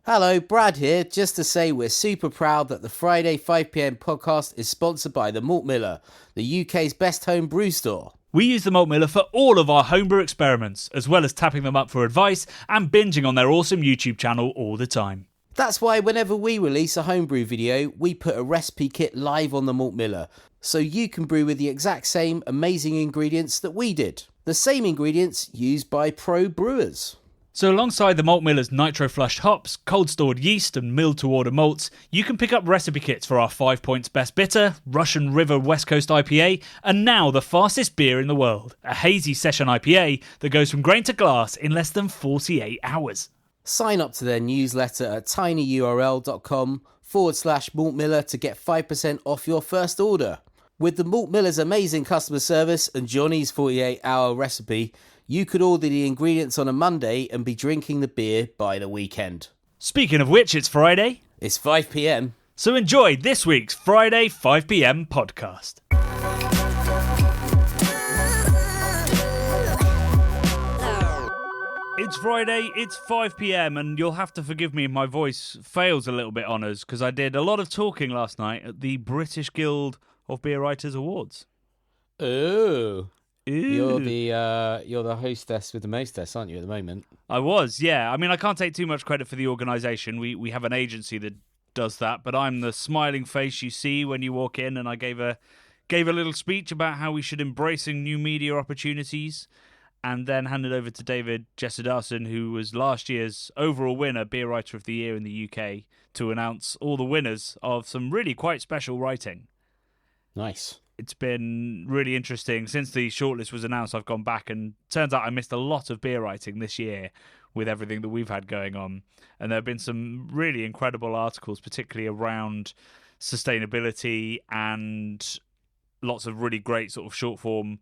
Hello, Brad here, just to say we're super proud that the Friday 5pm podcast is sponsored by the Malt Miller, the UK's best home brew store. We use the Malt Miller for all of our homebrew experiments, as well as tapping them up for advice and binging on their awesome YouTube channel all the time. That's why whenever we release a homebrew video, we put a recipe kit live on the Malt Miller, so you can brew with the exact same amazing ingredients that we did. The same ingredients used by pro brewers. So alongside the Malt Miller's nitro-flushed hops, cold-stored yeast and milled-to-order malts, you can pick up recipe kits for our 5 Points Best Bitter, Russian River West Coast IPA, and now the fastest beer in the world, a hazy session IPA that goes from grain to glass in less than 48 hours. Sign up to their newsletter at tinyurl.com/Malt Miller to get 5% off your first order. With the Malt Miller's amazing customer service and Johnny's 48-hour recipe, you could order the ingredients on a Monday and be drinking the beer by the weekend. Speaking of which, it's Friday. It's 5pm. So enjoy this week's Friday 5pm podcast. It's Friday, it's 5pm, and you'll have to forgive me if my voice fails a little bit on us, because I did a lot of talking last night at the British Guild of Beer Writers Awards. Ooh. Ew. You're the hostess with the mostess, aren't you, at the moment? I was, yeah. I mean, I can't take too much credit for the organisation. We have an agency that does that, but I'm the smiling face you see when you walk in, and I gave a little speech about how we should embracing new media opportunities, and then handed over to David Jessudarson, who was last year's overall winner, Beer Writer of the Year in the UK, to announce all the winners of some really quite special writing. Nice. It's been really interesting. Since the shortlist was announced, I've gone back, and turns out I missed a lot of beer writing this year with everything that we've had going on. And there have been some really incredible articles, particularly around sustainability and lots of really great sort of short form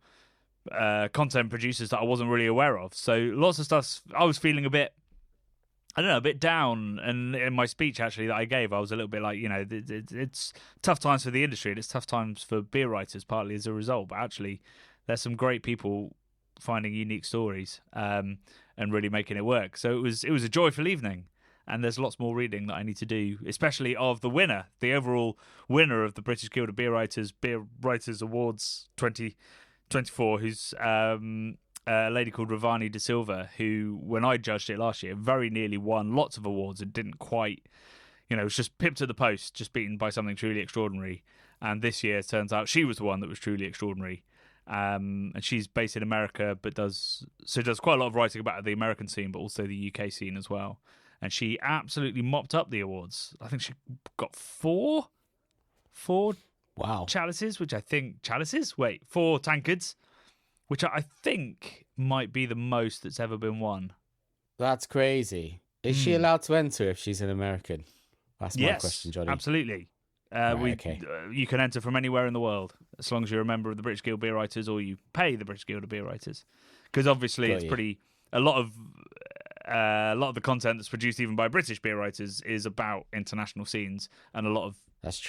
content producers that I wasn't really aware of. So lots of stuff. I was feeling a bit down, and in my speech actually that I gave, I was a little bit like, it's tough times for the industry, and it's tough times for beer writers, partly as a result. But actually, there's some great people finding unique stories and really making it work. So it was a joyful evening, and there's lots more reading that I need to do, especially of the winner, the overall winner of the British Guild of Beer Writers Awards 2024, who's a lady called Ravani De Silva, who, when I judged it last year, very nearly won lots of awards and didn't quite, was just pipped at the post, just beaten by something truly extraordinary. And this year, it turns out she was the one that was truly extraordinary. And she's based in America, but does quite a lot of writing about the American scene, but also the UK scene as well. And she absolutely mopped up the awards. I think she got four Wow. chalices, four tankards, which I think might be the most that's ever been won. That's crazy. Is she allowed to enter if she's an American? That's my question, Johnny. Absolutely. Okay. You can enter from anywhere in the world, as long as you're a member of the British Guild of Beer Writers or you pay the British Guild of Beer Writers. Because obviously a lot of the content that's produced even by British beer writers is about international scenes, and a lot of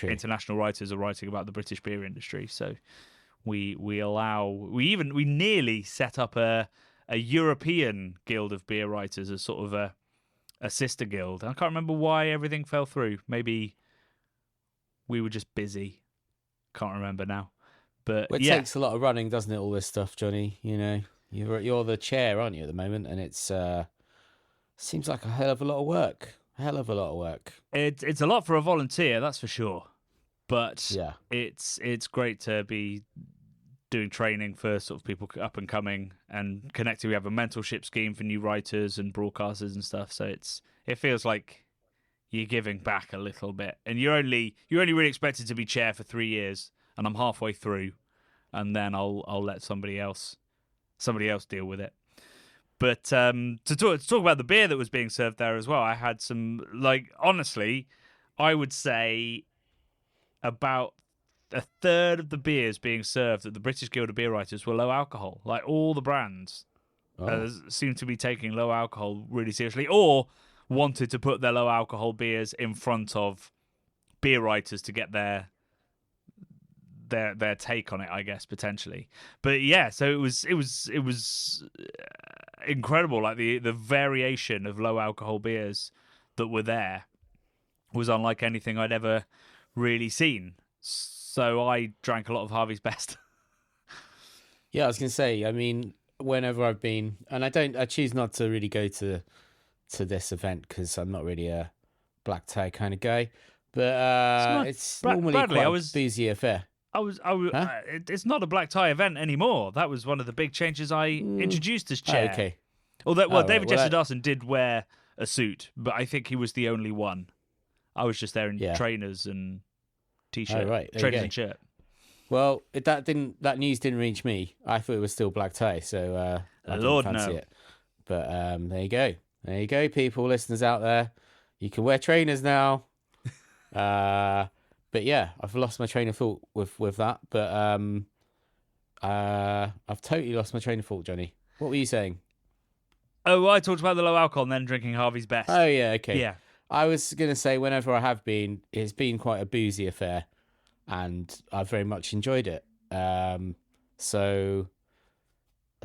international writers are writing about the British beer industry. So we nearly set up a European Guild of Beer Writers as sort of a sister guild. I can't remember why everything fell through. Maybe we were just busy. Can't remember now. But it takes a lot of running, doesn't it? All this stuff, Johnny. You're the chair, aren't you, at the moment? And it's seems like a hell of a lot of work. It's a lot for a volunteer, that's for sure. But yeah, it's great to be doing training for sort of people up and coming and connecting. We have a mentorship scheme for new writers and broadcasters and stuff. So it feels like you're giving back a little bit. And you're only really expected to be chair for 3 years, and I'm halfway through, and then I'll let somebody else deal with it. But to talk about the beer that was being served there as well, I had some, honestly, I would say about a third of the beers being served at the British Guild of Beer Writers were low alcohol. Like, all the brands seem to be taking low alcohol really seriously, or wanted to put their low alcohol beers in front of beer writers to get their take on it, I guess, potentially. But yeah, so it was incredible, like the variation of low alcohol beers that were there was unlike anything I'd ever really seen. So I drank a lot of Harvey's Best. Yeah, I was going to say, I mean, whenever I've been, and I choose not to really go to this event because I'm not really a black tie kind of guy, but it's normally Bradley, quite a boozy affair. Huh? It's not a black tie event anymore. That was one of the big changes I introduced as chair. Oh, okay. Although, David right. Jesse Dawson did wear a suit, but I think he was the only one. I was just there in trainers and t-shirt, trainers and shirt. Well, that news didn't reach me. I thought it was still black tie, so I didn't fancy it. But there you go, people, listeners out there. You can wear trainers now. But yeah, I've lost my train of thought with that. But I've totally lost my train of thought, Johnny. What were you saying? Oh, I talked about the low alcohol and then drinking Harvey's Best. Oh yeah, okay. Yeah. I was going to say, whenever I have been, it's been quite a boozy affair, and I've very much enjoyed it. So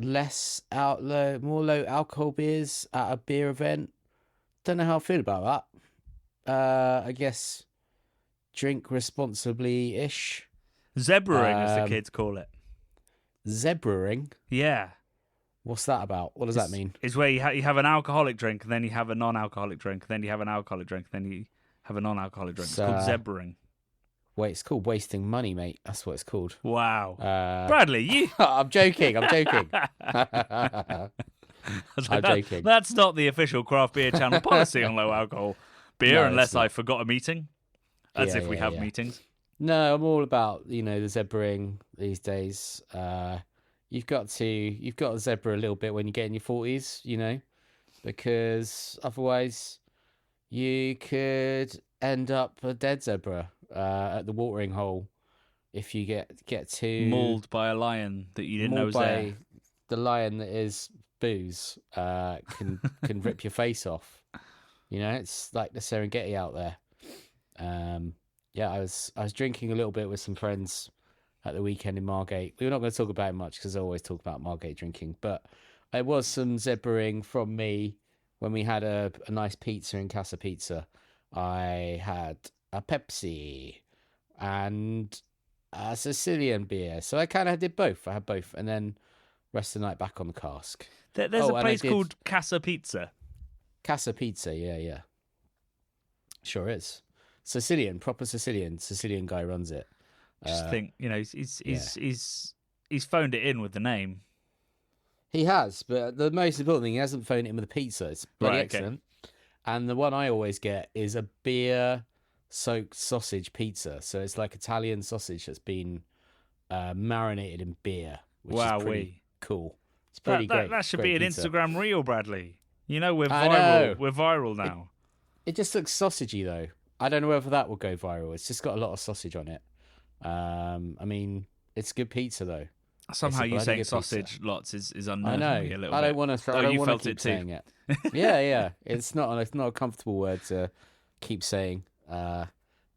more low alcohol beers at a beer event. Don't know how I feel about that. I guess drink responsibly-ish. Zebraing, as the kids call it. Zebraing? Yeah. What's that about? What does that mean? It's where you have an alcoholic drink, and then you have a non-alcoholic drink, and then you have an alcoholic drink, and then you have a non-alcoholic drink. It's called zebraing. Wait, it's called wasting money, mate. That's what it's called. Wow. Bradley, you... I'm joking. I'm joking. That's not the official craft beer channel policy on low alcohol beer, unless I forgot a meeting. As if we have meetings. No, I'm all about, the zebraing these days. You've got to zebra a little bit when you get in your 40s, because otherwise you could end up a dead zebra at the watering hole if you get too mauled by a lion that you didn't know was there. The lion that is booze can rip your face off. It's like the Serengeti out there. I was drinking a little bit with some friends at the weekend in Margate. We're not going to talk about it much because I always talk about Margate drinking, but it was some zebraing from me when we had a nice pizza in Casa Pizza. I had a Pepsi and a Sicilian beer, so I kind of did both. I had both, and then rest of the night back on the cask. There's a place called Casa Pizza. Casa Pizza, yeah. Sure is. Proper Sicilian guy runs it. Just think, he's phoned it in with the name. He has, but the most important thing, he hasn't phoned it in with the pizza. It's bloody excellent. And the one I always get is a beer-soaked sausage pizza. So it's like Italian sausage that's been marinated in beer, which is pretty cool. It's pretty great. That should be an pizza. Instagram reel, Bradley. We're viral. We're viral now. It just looks sausagey, though. I don't know whether that will go viral. It's just got a lot of sausage on it. I mean, it's good pizza though. Somehow you saying sausage pizza. Lots is unnerving me a little bit. I don't want to. I don't want to keep it saying it. Yeah. It's not a comfortable word to keep saying. But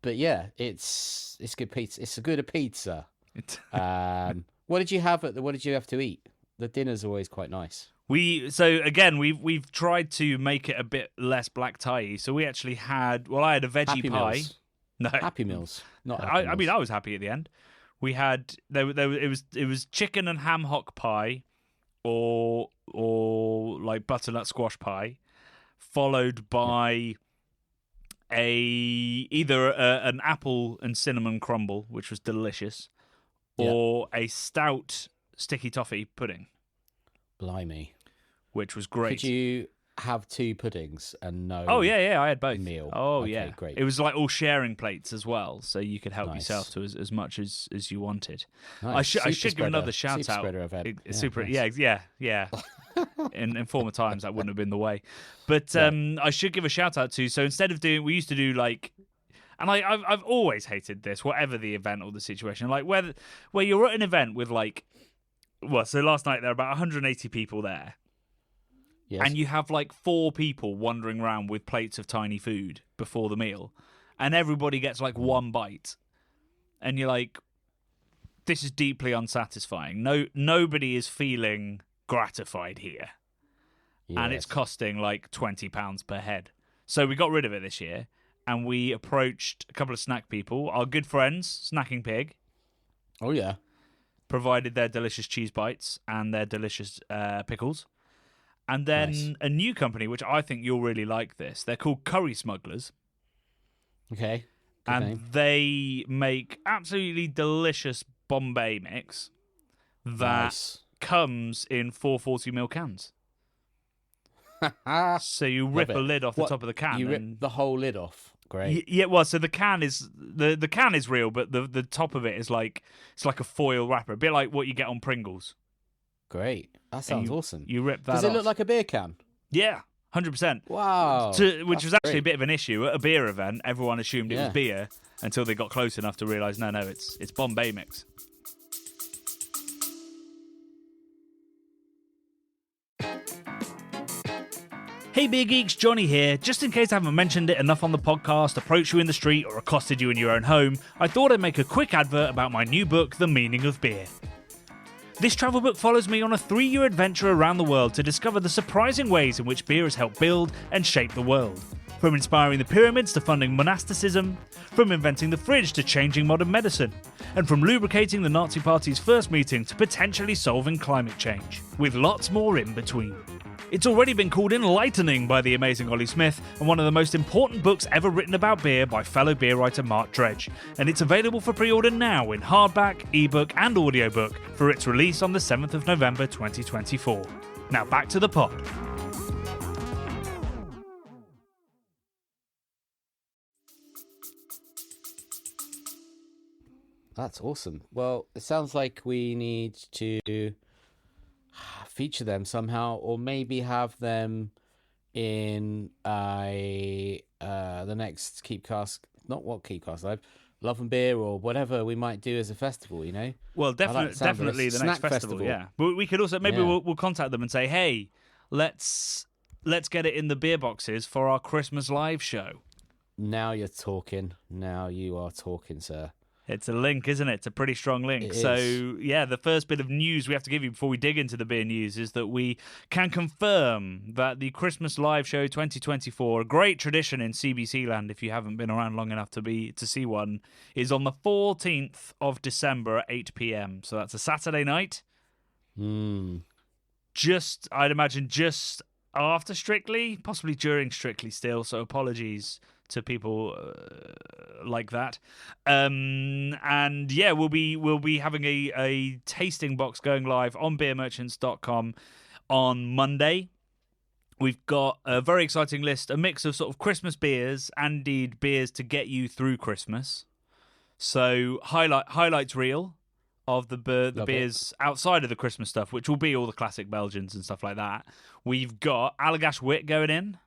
yeah, it's good pizza. It's a good pizza. What did you have what did you have to eat? The dinner's always quite nice. We've tried to make it a bit less black tie-y. So we actually had. Well, I had a veggie Happy pie. Meals. No, Happy Meals. Not. Happy Meals. I mean, I was happy at the end. We had it was chicken and ham hock pie, or like butternut squash pie, followed by either an apple and cinnamon crumble, which was delicious, or a stout sticky toffee pudding. Blimey. Which was great. Could you have two puddings and no? Oh yeah, I had both. Meal. Oh okay, yeah, great. It was like all sharing plates as well, so you could help yourself to as much as you wanted. Nice. I should give another shout out. Yeah. In former times that wouldn't have been the way, but I should give a shout out to. So instead of we used to do like. And I've always hated this, whatever the event or the situation. Like where you're at an event with so last night there were about 180 people there. Yes. And you have like 4 people wandering around with plates of tiny food before the meal. And everybody gets like one bite. And you're like, this is deeply unsatisfying. Nobody is feeling gratified here. Yes. And it's costing like £20 per head. So we got rid of it this year, and we approached a couple of snack people, our good friends, Snacking Pig. Oh, yeah. Provided their delicious cheese bites and their delicious pickles. And then Nice. a new company, which I think you'll really like this. They're called Curry Smugglers. Okay. Good And name. they make absolutely delicious Bombay mix that Nice. comes in 440ml cans. So you rip a lid off the top of the can. You rip the whole lid off. Great. Yeah, well, so the can is the can is real, but the top of it is like it's like a foil wrapper, a bit like what you get on Pringles. Great. That sounds awesome. You rip that. Does it off. look like a beer can? Yeah, 100%. Wow. Which was actually a bit of an issue at a beer event. Everyone assumed it was Yeah. beer until they got close enough to realise, no, it's Bombay mix. Hey Beer Geeks, Johnny here. Just in case I haven't mentioned it enough on the podcast, approached you in the street, or accosted you in your own home, I thought I'd make a quick advert about my new book, The Meaning of Beer. This travel book follows me on a 3-year adventure around the world to discover the surprising ways in which beer has helped build and shape the world. From inspiring the pyramids to funding monasticism, from inventing the fridge to changing modern medicine, and from lubricating the Nazi Party's first meeting to potentially solving climate change, with lots more in between. It's already been called enlightening by the amazing Ollie Smith and one of the most important books ever written about beer by fellow beer writer Mark Dredge, and it's available for pre-order now in hardback, ebook and audiobook for its release on the 7th of November 2024. Now back to the pod. That's awesome. Well, it sounds like we need to feature them somehow, or maybe have them in the next Keepcast, not what Keepcast Live, Love and Beer, or whatever we might do as a festival, you know? Well, I like the sound of definitely this. the Snack next festival, festival. yeah. But we could also maybe Yeah. we'll contact them and say, hey, let's get it in the beer boxes for our Christmas live show. Now you're talking. Now you are talking, sir. It's a link, isn't it? It's a pretty strong link. It So, is. yeah, the first bit of news we have to give you before we dig into the beer news is that we can confirm that the Christmas Live Show 2024, a great tradition in CBC land, if you haven't been around long enough to see one, is on the 14th of December at 8 p.m. So that's a Saturday night. I'd imagine just after Strictly, possibly during Strictly still. So apologies to people like that, and yeah, we'll be having a tasting box going live on beermerchants.com on Monday. We've got a very exciting list, a mix of sort of Christmas beers and indeed beers to get you through Christmas. So highlights reel of the beers outside of the Christmas stuff, which will be all the classic Belgians and stuff like that. We've got Allagash Wit going in.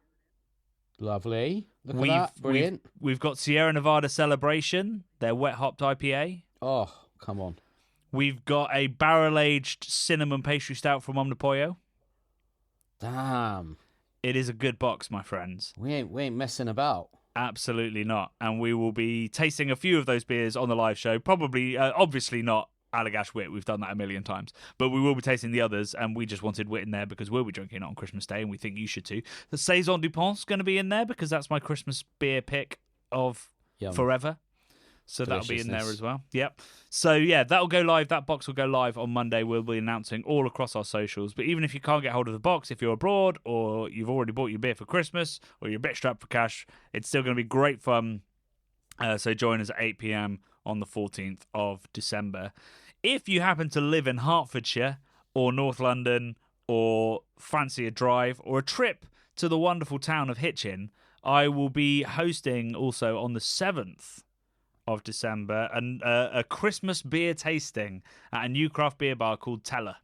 Lovely. Look at that. Brilliant. We've got Sierra Nevada Celebration, their wet hopped IPA. Oh, come on. We've got a barrel-aged cinnamon pastry stout from Omnipollo. Damn. It is a good box, my friends. We ain't messing about. Absolutely not. And we will be tasting a few of those beers on the live show. Probably, obviously not Allagash Wit. We've done that a million times. But we will be tasting the others, and we just wanted Wit in there because we'll be drinking it on Christmas Day, and we think you should too. The Saison du Pont's going to be in there because that's my Christmas beer pick of Yum. forever. So that'll be in there Deliciousness. as well. Yep. So yeah, that'll go live. That box will go live on Monday. We'll be announcing all across our socials. But even if you can't get hold of the box, if you're abroad or you've already bought your beer for Christmas or you're a bit strapped for cash, it's still going to be great fun. So join us at 8 p.m. on the 14th of December. If you happen to live in Hertfordshire or North London or fancy a drive or a trip to the wonderful town of Hitchin, I will be hosting also on the 7th of December and a Christmas beer tasting at a new craft beer bar called Teller,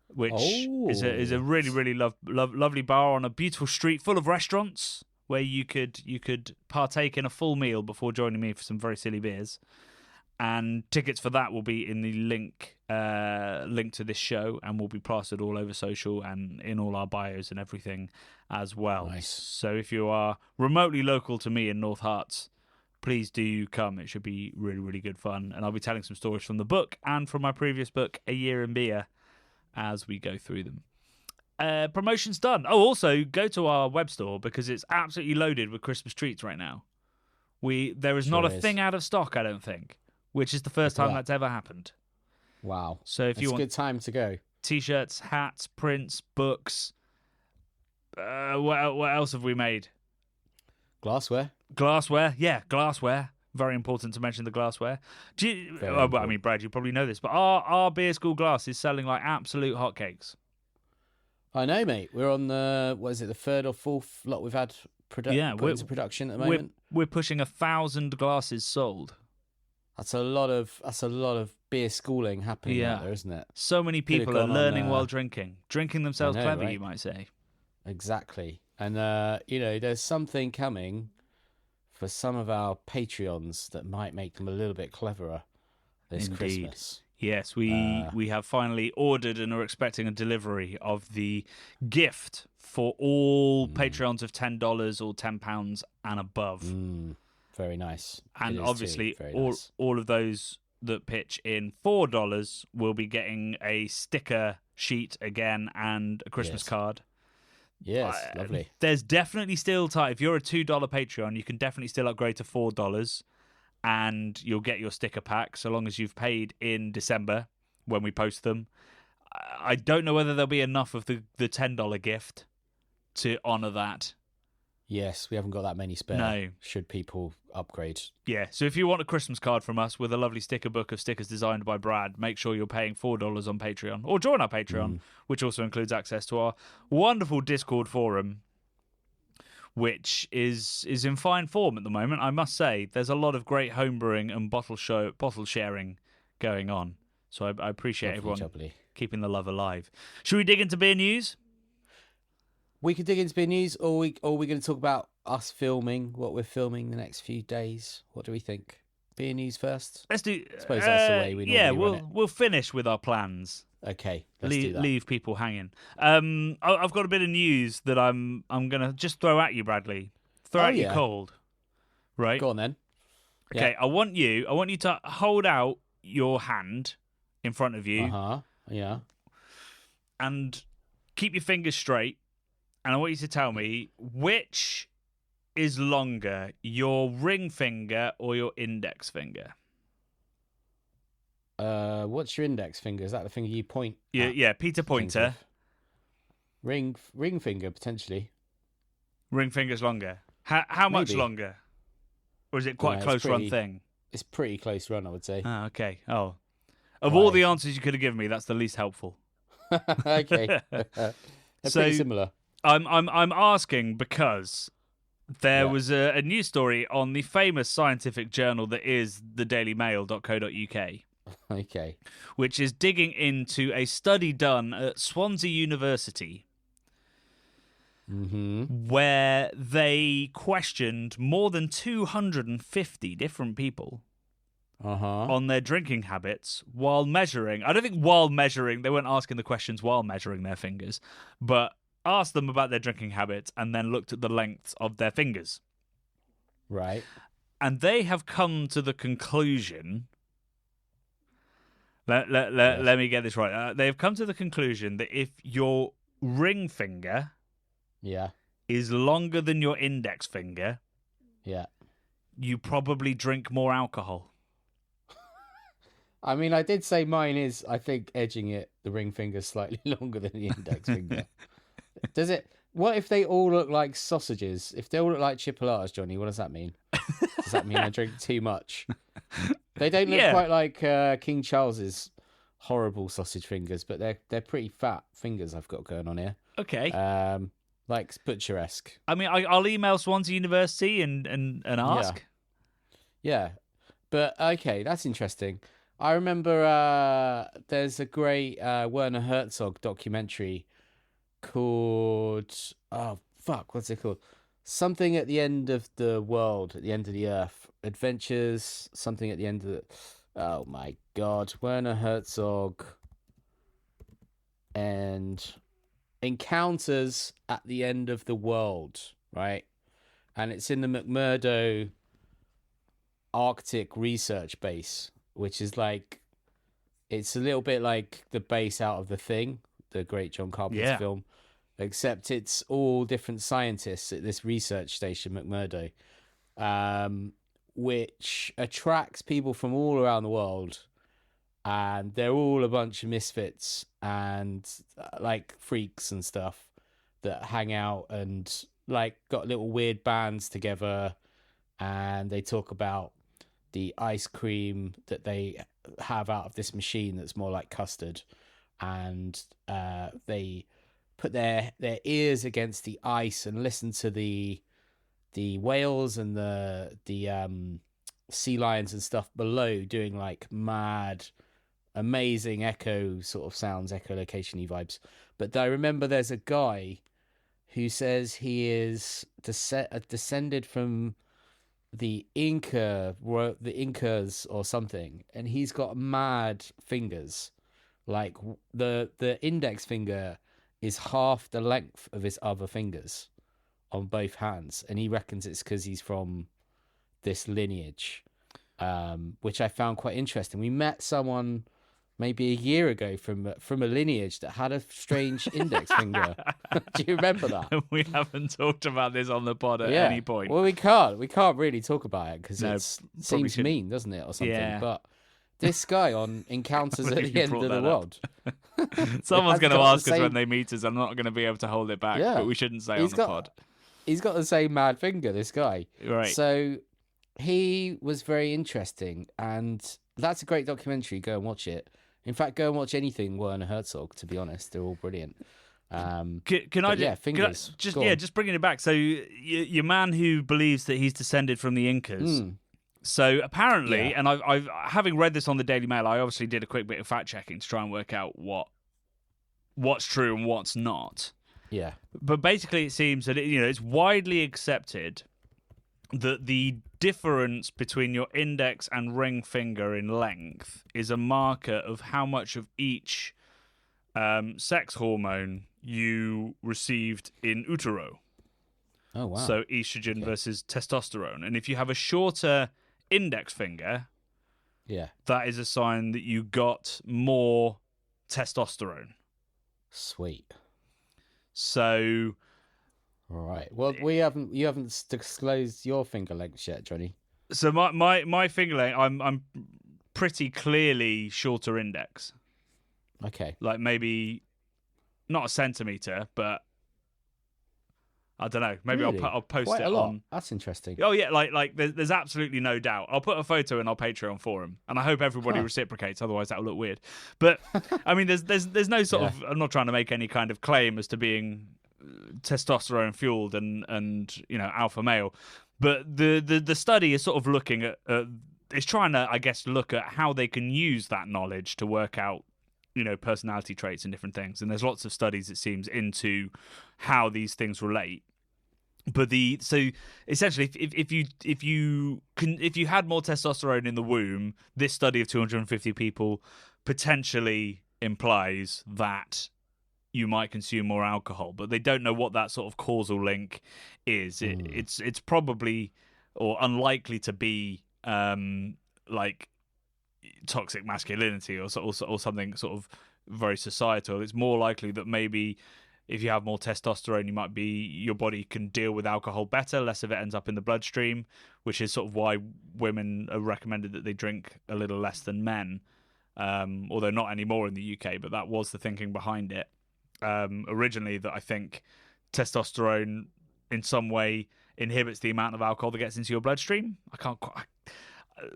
which is a really, really lovely bar on a beautiful street full of restaurants where you could partake in a full meal before joining me for some very silly beers. And tickets for that will be in the link to this show and will be plastered all over social and in all our bios and everything as well. Nice. So if you are remotely local to me in North Herts, please do come. It should be really, really good fun. And I'll be telling some stories from the book and from my previous book, A Year in Beer, as we go through them. Promotion's done. Oh, also go to our web store because it's absolutely loaded with Christmas treats right now. There is not a thing out of stock, I don't think, which is the first time that's ever happened. Wow. So if you want a good time to go. T-shirts, hats, prints, books, what else have we made? Glassware. Yeah, glassware. Very important to mention the glassware. I mean, Brad, you probably know this, but our beer school glass is selling like absolute hotcakes. I know, mate. We're on the third or fourth lot we've had put into production at the moment. We're pushing 1,000 glasses sold. That's a lot of beer schooling happening out there, isn't it? So many people are learning while drinking themselves clever, right? You might say. Exactly. And there's something coming for some of our Patreons that might make them a little bit cleverer this Christmas. Yes, we have finally ordered and are expecting a delivery of the gift for all Patreons of $10 or £10 and above. Very nice. And obviously, all of those that pitch in $4 will be getting a sticker sheet again and a Christmas card. Yes, lovely. There's definitely still time. If you're a $2 Patreon, you can definitely still upgrade to $4 and you'll get your sticker pack so long as you've paid in December when we post them. I don't know whether there'll be enough of the $10 gift to honour that. Yes, we haven't got that many spare. No. Should people upgrade? Yeah, so if you want a Christmas card from us with a lovely sticker book of stickers designed by Brad, make sure you're paying $4 on Patreon. Or join our Patreon, which also includes access to our wonderful Discord forum, which is in fine form at the moment, I must say. There's a lot of great homebrewing and bottle sharing going on. So I appreciate everyone keeping the love alive. Should we dig into beer news? We could dig into beer news, or we're going to talk about us filming, what we're filming the next few days. What do we think? Beer news first? Let's do... I suppose that's the way we normally run it. We'll finish with our plans. Okay, let's do that. Leave people hanging. I've got a bit of news that I'm going to just throw at you, Bradley. Throw at you cold. Right? Go on then. Okay, yeah. I want you to hold out your hand in front of you. Uh-huh, yeah. And keep your fingers straight. And I want you to tell me which is longer, your ring finger or your index finger? What's your index finger? Is that the finger you point? Yeah, Peter Pointer. Ring finger, potentially. Ring finger's longer. How much longer? Or is it quite a close run thing? It's pretty close run, I would say. Ah, okay. Oh. Of all the answers you could have given me, that's the least helpful. Okay. They're pretty similar. I'm asking because there was a news story on the famous scientific journal that is thedailymail.co.uk. Okay. Which is digging into a study done at Swansea University where they questioned more than 250 different people on their drinking habits while measuring. I don't think while measuring, they weren't asking the questions while measuring their fingers, but asked them about their drinking habits and then looked at the lengths of their fingers. Right. And they have come to the conclusion... Let me get this right. They've come to the conclusion that if your ring finger is longer than your index finger, you probably drink more alcohol. I mean, I did say mine is, I think, edging it, the ring finger, slightly longer than the index finger. Does it? What if they all look like sausages? If they all look like chipolatas, Johnny, what does that mean? Does that mean I drink too much? They don't look quite like King Charles's horrible sausage fingers, but they're pretty fat fingers I've got going on here. Okay. Like butcher-esque. I mean, I'll email Swansea University and ask. Yeah. But, okay, that's interesting. I remember there's a great Werner Herzog documentary called... Oh, fuck, what's it called? Something at the end of the world, at the end of the earth. Adventures, something at the end of the... Oh, my God. Werner Herzog and Encounters at the End of the World, right? And it's in the McMurdo Arctic Research Base, which is like... It's a little bit like the base out of The Thing, the great John Carpenter film. except it's all different scientists at this research station, McMurdo, which attracts people from all around the world. And they're all a bunch of misfits and like freaks and stuff that hang out and like got little weird bands together. And they talk about the ice cream that they have out of this machine that's more like custard. And they put their ears against the ice and listen to the whales and the sea lions and stuff below doing like mad, amazing echo sort of sounds, echolocation-y vibes. But I remember there's a guy who says he is descended from the Incas or something, and he's got mad fingers. Like the index finger is half the length of his other fingers on both hands, and he reckons it's because he's from this lineage, which I found quite interesting. We met someone maybe a year ago from a lineage that had a strange index finger. Do you remember that? We haven't talked about this on the pod at any point. Well, we can't really talk about it because it seems shouldn't. mean, doesn't it, or something? Yeah. But this guy on Encounters at the End of the World. Someone's going to ask us when they meet us. I'm not going to be able to hold it back, but we shouldn't say on the pod. He's got the same mad finger, this guy. Right. So he was very interesting, and that's a great documentary. Go and watch it. In fact, go and watch anything Werner Herzog, to be honest. They're all brilliant. Fingers. Just bringing it back. So your man who believes that he's descended from the Incas. So apparently, and I've having read this on the Daily Mail, I obviously did a quick bit of fact checking to try and work out what's true and what's not. Yeah. But basically, it seems that it's widely accepted that the difference between your index and ring finger in length is a marker of how much of each sex hormone you received in utero. Oh, wow. So estrogen versus testosterone. And if you have a shorter index finger, that is a sign that you got more testosterone. Sweet. So... All right. Well, you haven't disclosed your finger length yet, Johnny. So my finger length, I'm pretty clearly shorter index. Okay. Like maybe not a centimeter, but I don't know. Maybe really? I'll post Quite it a lot. on. That's interesting. Oh yeah, like there's absolutely no doubt. I'll put a photo in our Patreon forum, and I hope everybody reciprocates. Otherwise, that'll look weird. But I mean, there's no sort of. I'm not trying to make any kind of claim as to being testosterone fueled and alpha male, but the study is sort of looking at is trying to, I guess, look at how they can use that knowledge to work out personality traits and different things. And there's lots of studies, it seems, into how these things relate. But so essentially, if you had more testosterone in the womb, this study of 250 people potentially implies that you might consume more alcohol, but they don't know what that sort of causal link is. It's probably or unlikely to be like toxic masculinity or something sort of very societal. It's more likely that maybe if you have more testosterone, your body can deal with alcohol better, less of it ends up in the bloodstream, which is sort of why women are recommended that they drink a little less than men, although not anymore in the UK, but that was the thinking behind it. Originally, that I think testosterone in some way inhibits the amount of alcohol that gets into your bloodstream.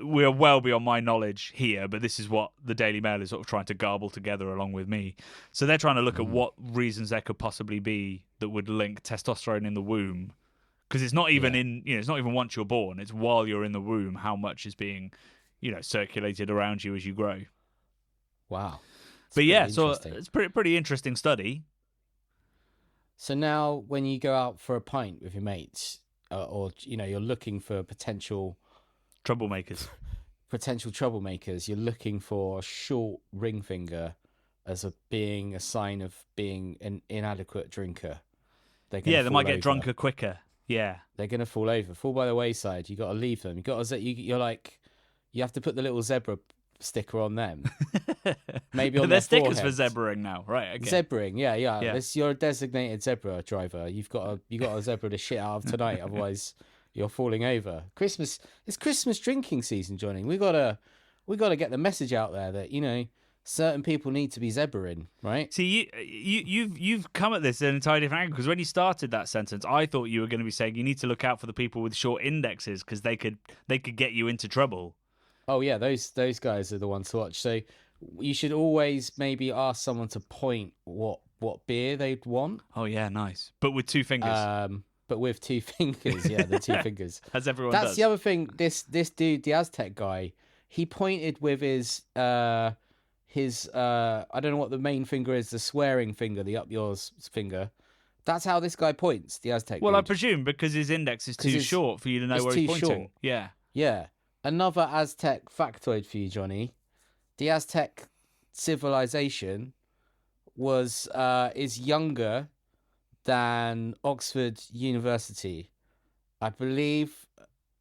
We're well beyond my knowledge here, but this is what the Daily Mail is sort of trying to garble together along with me. So they're trying to look at what reasons there could possibly be that would link testosterone in the womb, because it's not even it's not even once you're born. It's while you're in the womb how much is being circulated around you as you grow. Wow. But yeah, so it's pretty interesting study. So now when you go out for a pint with your mates, or you're looking for potential troublemakers, you're looking for a short ring finger as being a sign of being an inadequate drinker. They might get drunker quicker. Yeah, they're going to fall by the wayside. You got to leave them. You have to put the little zebra sticker on them. Maybe on They're their stickers for foreheads. zebraing now, right? Okay. Zebraing, yeah. Yeah. You're a designated zebra driver. You got a zebra to shit out of tonight, otherwise you're falling over. It's Christmas drinking season, Johnny. We gotta get the message out there that certain people need to be zebraing, right? See, you've come at this in an entirely different angle, because when you started that sentence, I thought you were going to be saying you need to look out for the people with short indexes because they could get you into trouble. Oh yeah, those guys are the ones to watch. So you should always maybe ask someone to point what beer they'd want. Oh yeah, nice. But with two fingers. But with two fingers, yeah, the two fingers. As everyone That's does. the other thing. This dude, the Aztec guy, he pointed with his I don't know what the main finger is, the swearing finger, the up yours finger. That's how this guy points, the Aztec Well, dude. I presume because his index is too short for you to know where he's pointing. Short. Yeah. Yeah. Another Aztec factoid for you, Johnny. The Aztec civilization is younger than Oxford University. I believe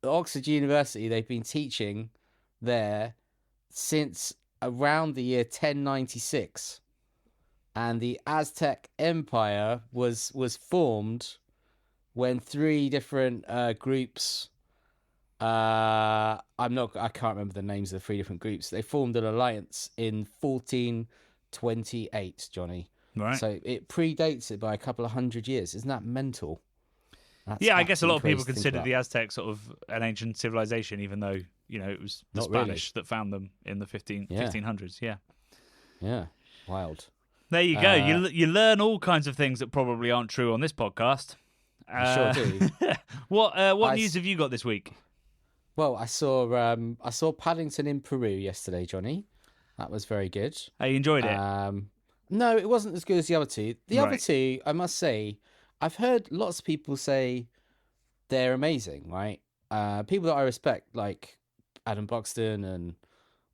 Oxford University, they've been teaching there since around the year 1096. And the Aztec Empire was formed when three different groups, I can't remember the names of the three different groups. They formed an alliance in 1428, Johnny. Right. So it predates it by a couple of 100 years. Isn't that mental? Yeah, I guess a lot of people consider the Aztecs sort of an ancient civilization, even though, it was the Spanish that found them in the 1500s. Yeah. Yeah. Wild. There you go. You learn all kinds of things that probably aren't true on this podcast. I sure do. What news have you got this week? Well, I saw Paddington in Peru yesterday, Johnny. That was very good. You enjoyed it? No, it wasn't as good as the other two. The other Right. two, I must say, I've heard lots of people say they're amazing, right? People that I respect, like Adam Buxton and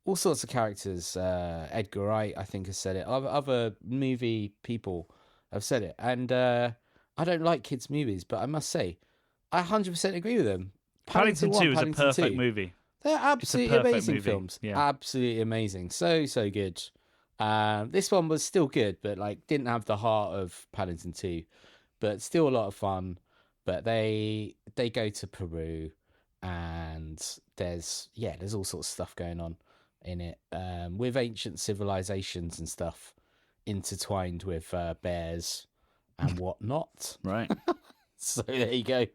all sorts of characters. Edgar Wright, I think, has said it. Other movie people have said it. And I don't like kids' movies, but I must say, I 100% agree with them. Paddington 2 is a perfect movie. They're absolutely perfect amazing movie. films. Yeah. Absolutely amazing. So good. This one was still good, but didn't have the heart of Paddington 2, but still a lot of fun. But they go to Peru, and there's all sorts of stuff going on in it, with ancient civilizations and stuff intertwined with bears and whatnot. Right. So there you go.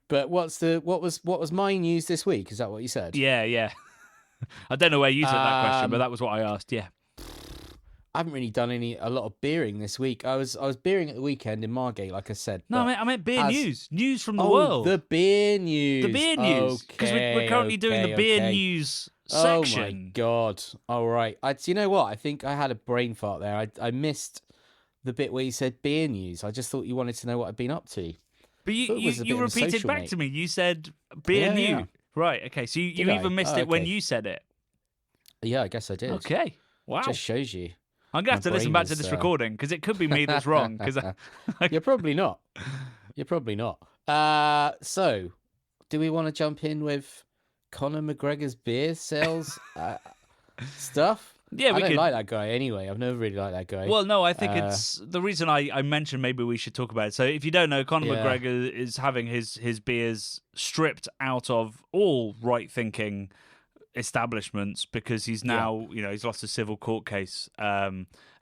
But what was my news this week? Is that what you said? Yeah. I don't know where you took that question, but that was what I asked. Yeah. I haven't really done a lot of beering this week. I was beering at the weekend in Margate, like I said. No, I meant beer news from the world. The beer news. The beer news, because we're currently doing the beer news section. Oh my god! All right. Do you know what? I think I had a brain fart there. I missed the bit where you said beer news. I just thought you wanted to know what I'd been up to. But you repeated back to me. You said beer news. Yeah. Right. Okay. So you even missed it when you said it. Yeah, I guess I did. Okay. Wow. Just shows you. I'm gonna have to listen back to this recording because it could be me that's wrong. Because You're probably not. You're probably not. So, do we want to jump in with Conor McGregor's beer sales stuff? Yeah, I don't like that guy anyway. I've never really liked that guy. Well, no, I think it's the reason I mentioned maybe we should talk about it. So, if you don't know, Conor McGregor is having his beers stripped out of all right-thinking establishments because he's now, he's lost a civil court case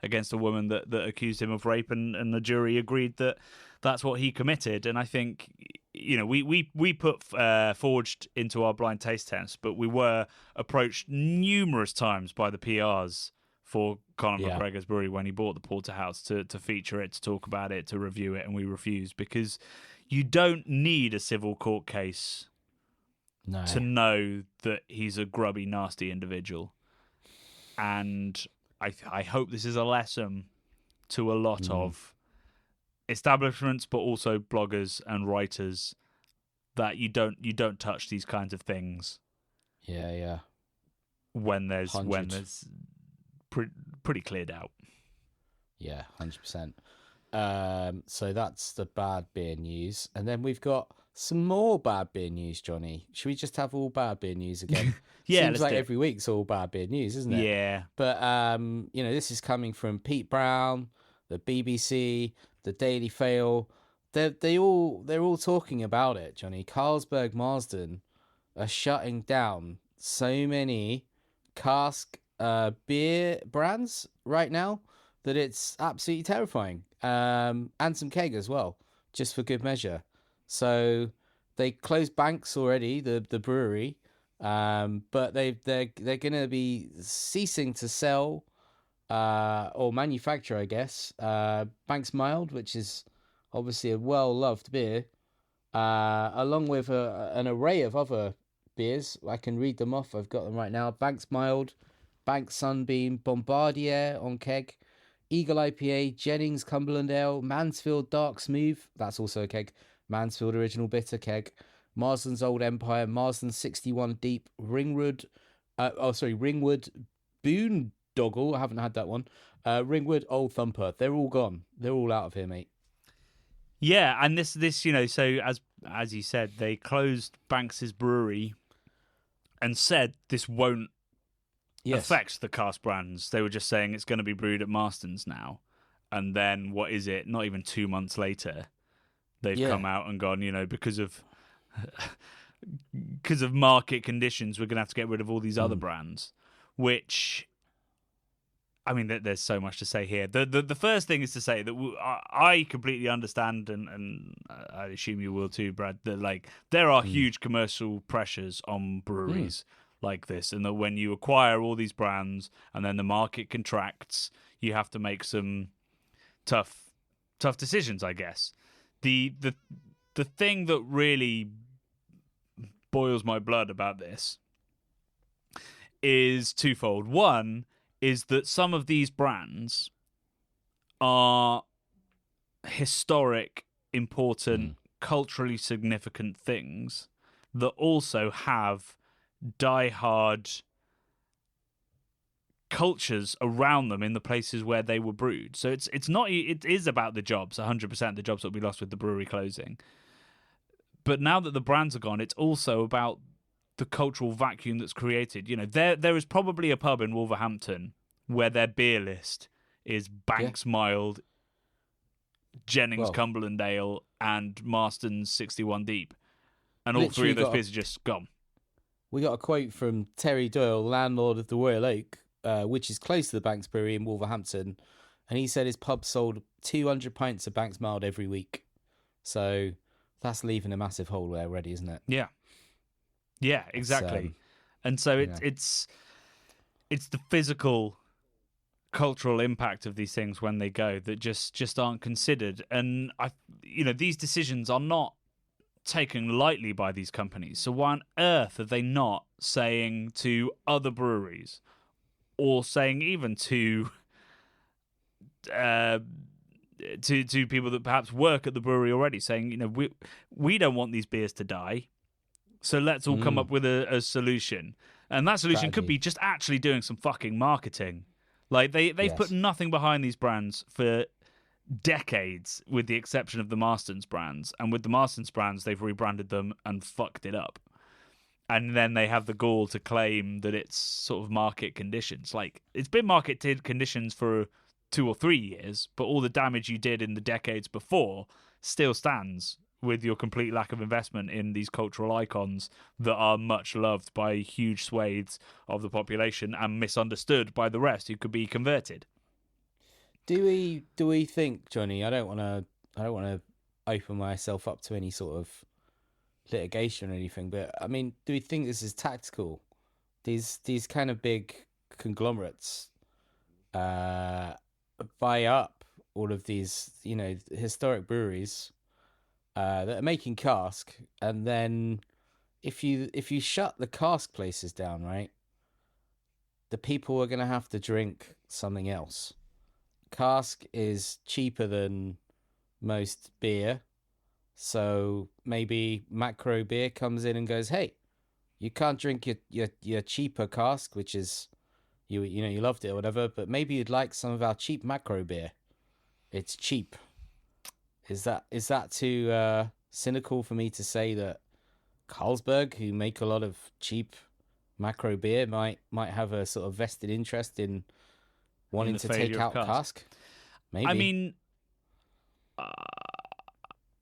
against a woman that accused him of rape, and the jury agreed that that's what he committed. And I think, we put Forged into our blind taste test, but we were approached numerous times by the PRs for Conor McGregor's brewery when he bought the porterhouse to feature it, to talk about it, to review it, and we refused because you don't need a civil court case to know that he's a grubby, nasty individual. And I hope this is a lesson to a lot of establishments, but also bloggers and writers, that you don't touch these kinds of things. Yeah. When there's pretty cleared out. Yeah, 100%. So that's the bad beer news, and then we've got Some more bad beer news, Johnny. Should we just have all bad beer news again? Yeah, Seems let's like do it. every week's all bad beer news, isn't it? Yeah. But this is coming from Pete Brown, the BBC, the Daily Fail. They're all talking about it, Johnny. Carlsberg Marsden are shutting down so many cask beer brands right now that it's absolutely terrifying. And some keg as well, just for good measure. So they closed Banks already, the brewery, but they're going to be ceasing to sell or manufacture, I guess, Banks Mild, which is obviously a well loved beer, along with an array of other beers. I can read them off. I've got them right now. Banks Mild, Banks Sunbeam, Bombardier on keg, Eagle IPA, Jennings Cumberland Ale, Mansfield Dark Smooth, that's also a keg, Mansfield Original Bitter keg, Marsden's Old Empire, Marsden 61 Deep, Ringwood Boondoggle, I haven't had that one, Ringwood Old Thumper. They're all gone. They're all out of here, mate. Yeah, and this so as you said, they closed Banks's brewery and said this won't affect the cask brands. They were just saying it's going to be brewed at Marston's now. And then, what is it? Not even 2 months later, they've come out and gone, because of market conditions, we're going to have to get rid of all these other brands. Which, I mean, there's so much to say here. The first thing is to say that I completely understand, and I assume you will too, Brad, that there are huge commercial pressures on breweries like this, and that when you acquire all these brands and then the market contracts, you have to make some tough decisions, I guess. The thing that really boils my blood about this is twofold. One is that some of these brands are historic, important, culturally significant things that also have die-hard cultures around them in the places where they were brewed. So it is about the jobs, 100% the jobs that will be lost with the brewery closing. But now that the brands are gone, it's also about the cultural vacuum that's created. There is probably a pub in Wolverhampton where their beer list is Banks Mild, Jennings Cumberland Ale, and Marston's 61 Deep. And all three of those beers are just gone. We got a quote from Terry Doyle, landlord of the Royal Oak, which is close to the Banks Brewery in Wolverhampton. And he said his pub sold 200 pints of Banks Mild every week. So that's leaving a massive hole there already, isn't it? Yeah. Yeah, exactly. And so it's the physical, cultural impact of these things when they go that just aren't considered. And these decisions are not taken lightly by these companies. So why on earth are they not saying to other breweries, or saying even to people that perhaps work at the brewery already, saying, we don't want these beers to die, so let's all come up with a solution. And that solution could be just actually doing some fucking marketing. They've put nothing behind these brands for decades, with the exception of the Marston's brands. And with the Marston's brands, they've rebranded them and fucked it up. And then they have the gall to claim that it's sort of market conditions. It's been market conditions for 2 or 3 years, but all the damage you did in the decades before still stands, with your complete lack of investment in these cultural icons that are much loved by huge swathes of the population and misunderstood by the rest who could be converted. Do we think, Johnny? I don't want to open myself up to any sort of litigation or anything, but I mean, do we think this is tactical? These kind of big conglomerates buy up all of these, historic breweries that are making cask, and then if you shut the cask places down, right, the people are going to have to drink something else. Cask is cheaper than most beer, so maybe Macro Beer comes in and goes, hey, you can't drink your cheaper cask, which is you loved it or whatever, but maybe you'd like some of our cheap Macro Beer. It's cheap. Is that too cynical for me to say that Carlsberg, who make a lot of cheap macro beer, might have a sort of vested interest in wanting to take out cask? Maybe. I mean,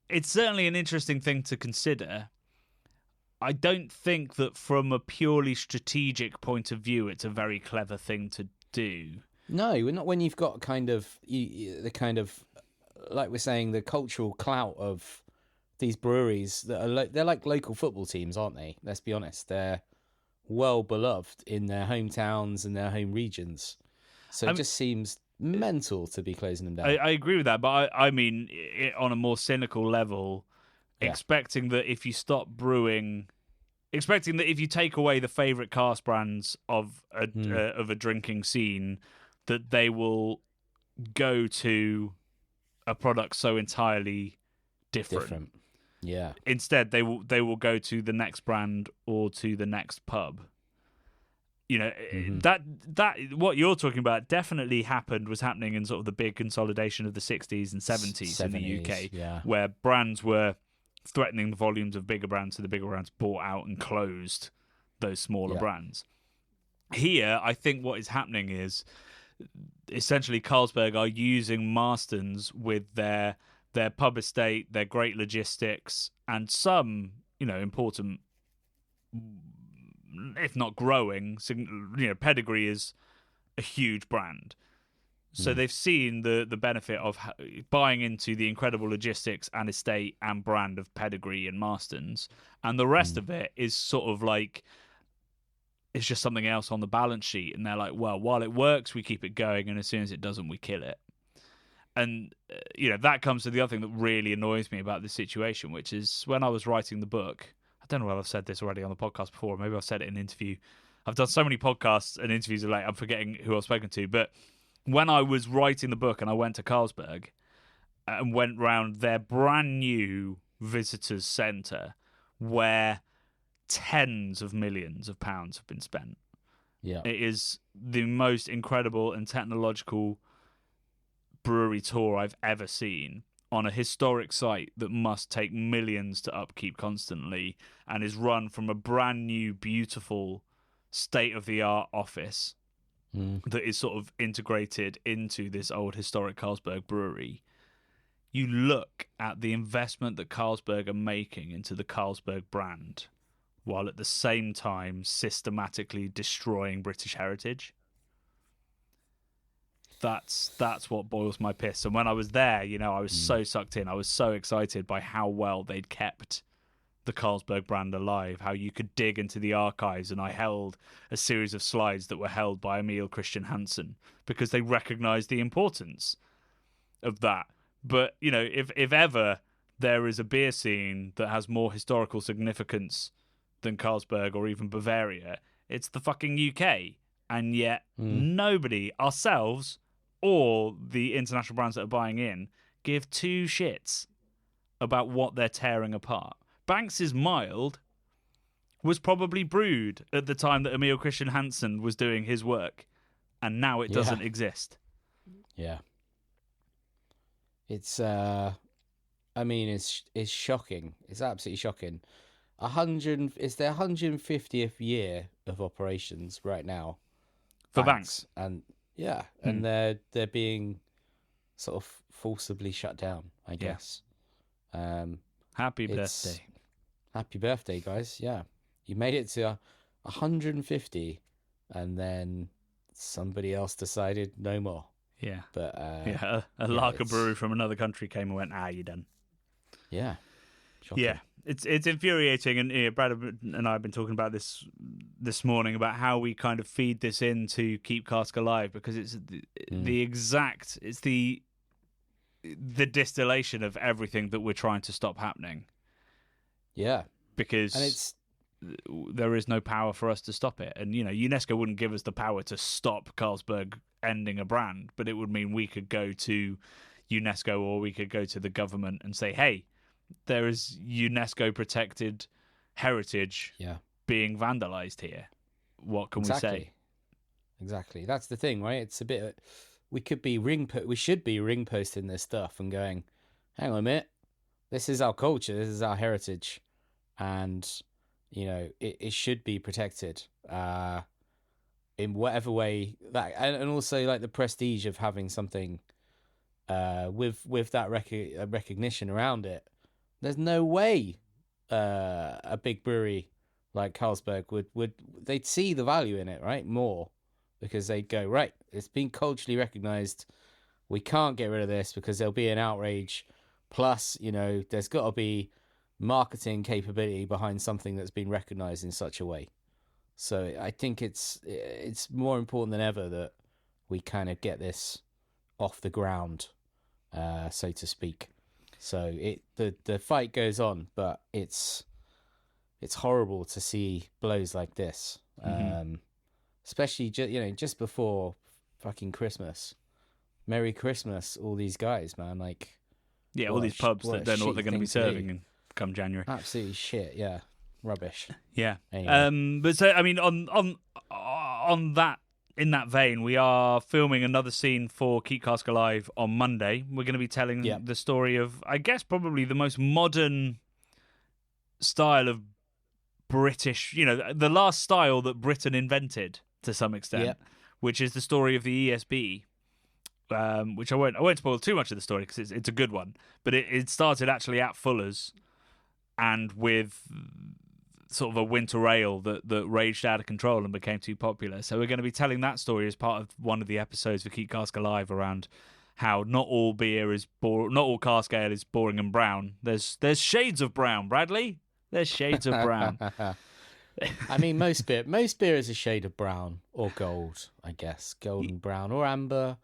it's certainly an interesting thing to consider. I don't think that from a purely strategic point of view, it's a very clever thing to do. No, not when you've got kind of the kind of, like we're saying, the cultural clout of these breweries that are they're like local football teams, aren't they? Let's be honest. They're well beloved in their hometowns and their home regions. So it just seems mental to be closing them down. I agree with that, but I mean, on a more cynical level, expecting that if you stop brewing, expecting that if you take away the favourite cask brands of a drinking scene, that they will go to a product so entirely different. Yeah. Instead, they will go to the next brand or to the next pub. You know, that what you're talking about definitely was happening in sort of the big consolidation of the 60s and 70s in the UK, where brands were threatening the volumes of bigger brands, so the bigger brands bought out and closed those smaller brands. Here, I think what is happening is essentially Carlsberg are using Marston's with their pub estate, their great logistics, and some, important, if not growing, Pedigree is a huge brand. So they've seen the benefit of buying into the incredible logistics and estate and brand of Pedigree and Marston's, and the rest of it is sort of like, it's just something else on the balance sheet. And they're like, well, while it works, we keep it going, and as soon as it doesn't, we kill it. And, that comes to the other thing that really annoys me about this situation, which is when I was writing the book, I don't know whether I've said this already on the podcast before, maybe I've said it in an interview. I've done so many podcasts and interviews of late, I'm forgetting who I've spoken to. But when I was writing the book and I went to Carlsberg and went round their brand new visitors centre where tens of millions of pounds have been spent. Yeah. It is the most incredible and technological brewery tour I've ever seen on a historic site that must take millions to upkeep constantly and is run from a brand new, beautiful, state-of-the-art office that is sort of integrated into this old historic Carlsberg brewery. You look at the investment that Carlsberg are making into the Carlsberg brand while at the same time systematically destroying British heritage. That's what boils my piss. And when I was there, I was so sucked in. I was so excited by how well they'd kept the Carlsberg brand alive, how you could dig into the archives, and I held a series of slides that were held by Emil Christian Hansen because they recognised the importance of that. But, if ever there is a beer scene that has more historical significance than Carlsberg or even Bavaria, it's the fucking UK. And yet nobody, ourselves or the international brands that are buying in, give two shits about what they're tearing apart. Banks's Mild was probably brewed at the time that Emil Christian Hansen was doing his work, and now it doesn't exist. Yeah. It's it's shocking. It's absolutely shocking. It's their 150th year of operations right now for Banks, and and they're being sort of forcibly shut down, I guess. Happy birthday. Happy birthday, guys. Yeah. You made it to 150 and then somebody else decided no more. Yeah. But a lager brewery from another country came and went, you're done. Yeah. Shocking. Yeah. It's infuriating, and Brad and I have been talking about this morning about how we kind of feed this in to keep cask alive, because it's it's the distillation of everything that we're trying to stop happening. Yeah, because there is no power for us to stop it, and UNESCO wouldn't give us the power to stop Carlsberg ending a brand, but it would mean we could go to UNESCO or we could go to the government and say, hey, there is UNESCO protected heritage being vandalized here. What can we say? Exactly. That's the thing, right? It's a bit. We should be ring posting this stuff and going, hang on a minute, This is our culture. This is our heritage, and it should be protected. In whatever way that, and also like the prestige of having something with that recognition around it. There's no way a big brewery like Carlsberg would they'd see the value in it, right? More, because they'd go, right, it's been culturally recognized. We can't get rid of this because there'll be an outrage. Plus, there's got to be marketing capability behind something that's been recognized in such a way. So I think it's more important than ever that we kind of get this off the ground, so to speak. So the fight goes on, but it's horrible to see blows like this, especially just before fucking Christmas. Merry Christmas, all these guys, man! Like, yeah, all these pubs that don't know what they're going to be serving in come January. Absolutely shit, yeah. Rubbish. Yeah. Anyway. But so I mean, on that, in that vein, we are filming another scene for Keep Cask Alive on Monday. We're going to be telling the story of, I guess, probably the most modern style of British, the last style that Britain invented to some extent, which is the story of the ESB. Which I won't spoil too much of the story because it's a good one. But it started actually at Fuller's, and with sort of a winter ale that raged out of control and became too popular. So we're going to be telling that story as part of one of the episodes for Keep Cask Alive, around how not all beer is not all cask ale is boring and brown. There's shades of brown, Bradley. There's shades of brown. I mean, most beer is a shade of brown or gold, I guess, golden brown or amber.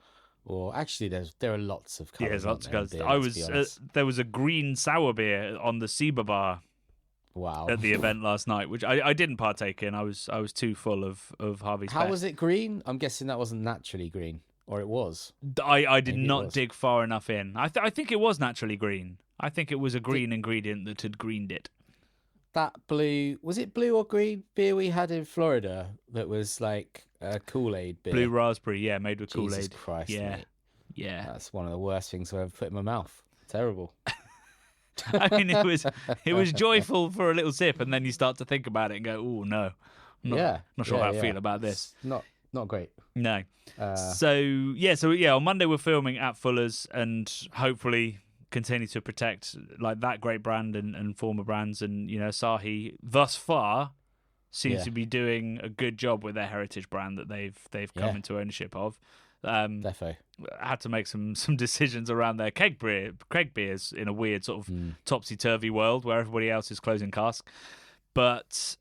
Or actually, there are lots of colours. Yeah, there's lots of colours. There was a green sour beer on the Seba bar. Wow. At the event last night, which I didn't partake in. I was too full of Harvey's. How was it green? I'm guessing that wasn't naturally green, or it was. I did not dig far enough in. I think it was naturally green. I think it was a green ingredient that had greened it. That blue, was it blue or green beer we had in Florida that was like a Kool-Aid beer? Blue raspberry, yeah, made with Kool-Aid. Jesus Christ, yeah, mate. Yeah. That's one of the worst things I've ever put in my mouth. Terrible. I mean, it was joyful for a little sip, and then you start to think about it and go, "Oh no, not sure how I feel about this." Not great. No. So on Monday we're filming at Fuller's, and hopefully continue to protect like that great brand and former brands, and Asahi thus far seems to be doing a good job with their heritage brand that they've come into ownership of. Defo. Had to make some decisions around their keg beers in a weird sort of topsy-turvy world where everybody else is closing cask. But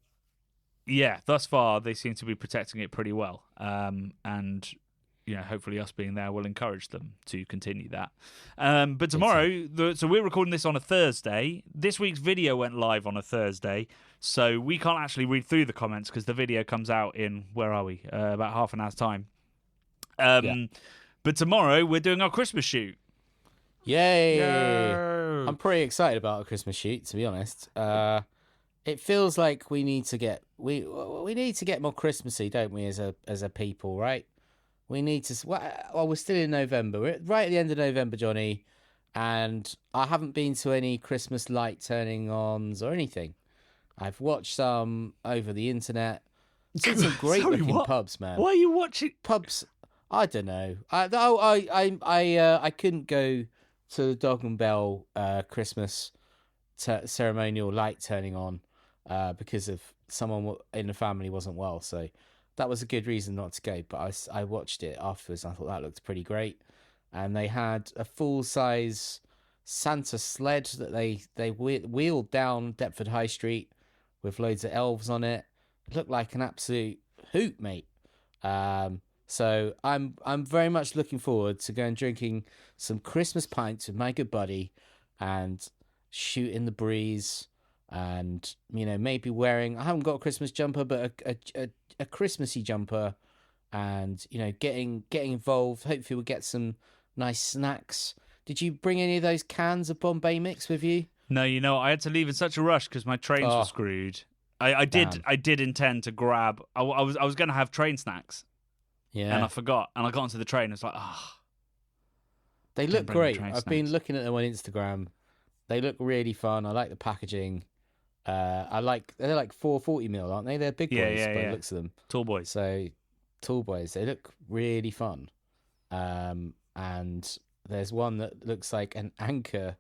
yeah, thus far they seem to be protecting it pretty well. And hopefully us being there will encourage them to continue that. But tomorrow, so we're recording this on a Thursday. This week's video went live on a Thursday, so we can't actually read through the comments because the video comes out in, where are we? About half an hour's time. But tomorrow we're doing our Christmas shoot. Yay! Yay! I'm pretty excited about a Christmas shoot, to be honest. It feels like we need to get more Christmassy, don't we, as a people, right? We need to. Well, we're still in November. We're right at the end of November, Johnny, and I haven't been to any Christmas light turning ons or anything. I've watched some over the internet. Seen some great looking pubs, man. Why are you watching pubs? I don't know. I couldn't go to the Dog and Bell Christmas ceremonial light turning on because of someone in the family wasn't well. So that was a good reason not to go. But I watched it afterwards. And I thought that looked pretty great. And they had a full size Santa sled that they wheeled down Deptford High Street with loads of elves on it. It looked like an absolute hoot, mate. So I'm very much looking forward to going drinking some Christmas pints with my good buddy and shooting the breeze, and maybe wearing, I haven't got a Christmas jumper, but a Christmassy jumper, and getting involved. Hopefully we'll get some nice snacks. Did you bring any of those cans of Bombay mix with you? No, I had to leave in such a rush because my trains were screwed. I did intend to grab. I was going to have train snacks. Yeah, and I forgot, and I got onto the train. It's like, they look great. I've been looking at them on Instagram. They look really fun. I like the packaging. They're like 440 ml, aren't they? They're big boys by the looks of them. Tall boys. So tall boys. They look really fun. And there's one that looks like an Anchor